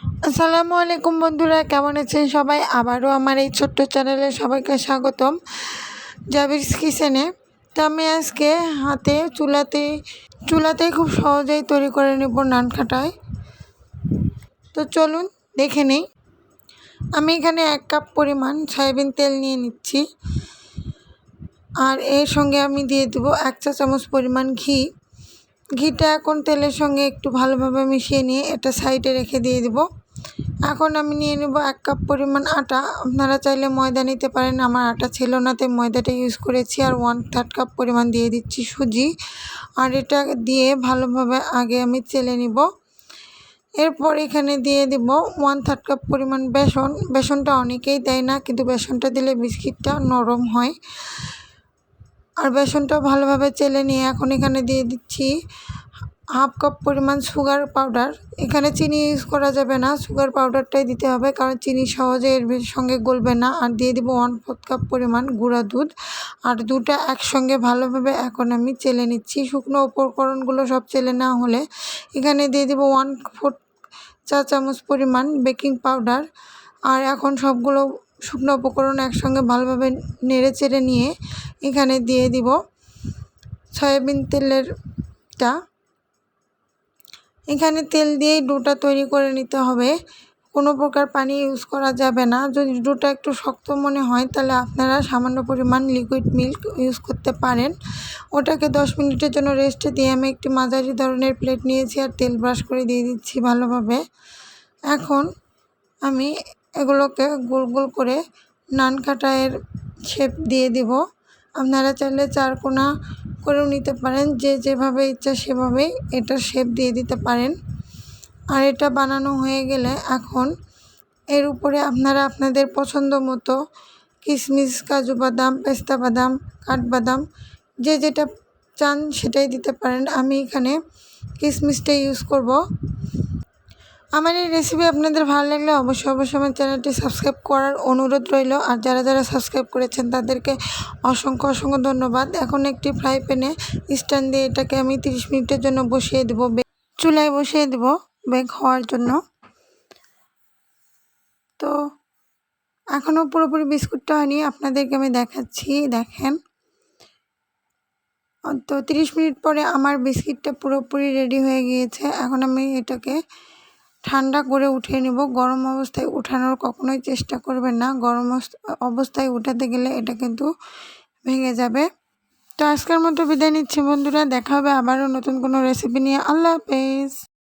আসসালামু আলাইকুম বন্ধুরা, কেমন আছেন সবাই? আবারও আমার এই ছোট্ট চ্যানেলে সবাইকে স্বাগতম, জাবিরস কিচেনে। তো আমি আজকে হাতে চুলাতেই খুব সহজেই তৈরি করে নেব নান খাটায়। তো চলুন দেখে নেই। আমি এখানে 1 কাপ পরিমাণ সয়াবিন তেল নিয়ে নিচ্ছি, আর এর সঙ্গে আমি দিয়ে দেবো 1 চা চামচ পরিমাণ ঘি। ঘিটা এখন তেলের সঙ্গে একটু ভালোভাবে মিশিয়ে নিয়ে এটা সাইডে রেখে দিয়ে দেব। এখন আমি নিয়ে নেব 1 কাপ পরিমাণ আটা। আপনারা চাইলে ময়দা নিতে পারেন, আমার আটা ছিল না তাই ময়দাটা ইউজ করেছি। আর 1/3 কাপ পরিমাণ দিয়ে দিচ্ছি সুজি, আর এটা দিয়ে ভালোভাবে আগে আমি চেলে নিব। এরপর এখানে দিয়ে দিব 1/3 কাপ পরিমাণ বেসন। বেসনটা অনেকেই দেয় না, কিন্তু বেসনটা দিলে বিস্কিটটা নরম হয়। আর বেসনটা ভালোভাবে চেলে নিয়ে এখন এখানে দিয়ে দিচ্ছি 1/2 কাপ পরিমাণ সুগার পাউডার। এখানে চিনি ইউজ করা যাবে না, সুগার পাউডারটাই দিতে হবে, কারণ চিনি সহজে এর সঙ্গে গলবে না। আর দিয়ে দিব 1/4 কাপ পরিমাণ গুঁড়া দুধ। আর দুটা একসঙ্গে ভালোভাবে এখন আমি চেলে নিচ্ছি। শুকনো উপকরণগুলো সব চেলে না হলে এখানে দিয়ে দিব 1/4 চা চামচ পরিমাণ বেকিং পাউডার। আর এখন সবগুলো শুকনো উপকরণ একসঙ্গে ভালোভাবে নেড়ে চেড়ে নিয়ে এখানে দিয়ে দিব সয়াবিন তেলেরটা। এখানে তেল দিয়েই ডোটা তৈরি করে নিতে হবে, কোনো প্রকার পানি ইউজ করা যাবে না। যদি ডোটা একটু শক্ত মনে হয় তাহলে আপনারা সামান্য পরিমাণ লিকুইড মিল্ক ইউজ করতে পারেন। ওটাকে 10 মিনিটের জন্য রেস্টে দিয়ে আমি একটি মাঝারি ধরনের প্লেট নিয়েছি আর তেল ব্রাশ করে দিয়ে দিচ্ছি ভালোভাবে। এখন আমি এগুলোকে গোল গোল করে নান কাটায়ের শেপ দিয়ে দিব। আপনারা চাইলে 4 কোনা করেও নিতে পারেন, যে যেভাবে ইচ্ছা সেভাবেই এটা শেপ দিয়ে দিতে পারেন। আর এটা বানানো হয়ে গেলে এখন এর উপরে আপনারা আপনাদের পছন্দ মতো কিশমিশ, কাজু বাদাম, পেস্তা বাদাম, কাঠবাদাম যে যেটা চান সেটাই দিতে পারেন। আমি এখানে কিশমিশটা ইউজ করব। আমার এই রেসিপি আপনাদের ভালো লাগলে অবশ্যই আমার চ্যানেলটি সাবস্ক্রাইব করার অনুরোধ রইল। আর যারা সাবস্ক্রাইব করেছেন তাদেরকে অসংখ্য ধন্যবাদ। এখন একটি ফ্রাই প্যানে স্ট্যান্ড দিয়ে এটাকে আমি 30 মিনিটের জন্য বসিয়ে দেব, চুলায় বসিয়ে দেব বেক হওয়ার জন্য। তো এখনও পুরোপুরি বিস্কুটটা হয়নি, আপনাদেরকে আমি দেখাচ্ছি, দেখেন। তো 30 মিনিট পরে আমার বিস্কিটটা পুরোপুরি রেডি হয়ে গিয়েছে। এখন আমি এটাকে ঠান্ডা করে উঠিয়ে নেব। গরম অবস্থায় উঠানোর কখনোই চেষ্টা করবেন না, গরম অবস্থায় উঠাতে গেলে এটা কিন্তু ভেঙে যাবে। তো আজকের মতো বিদায় নিচ্ছি বন্ধুরা, দেখা হবে আবারও নতুন কোনো রেসিপি নিয়ে। আল্লাহ হাফেজ।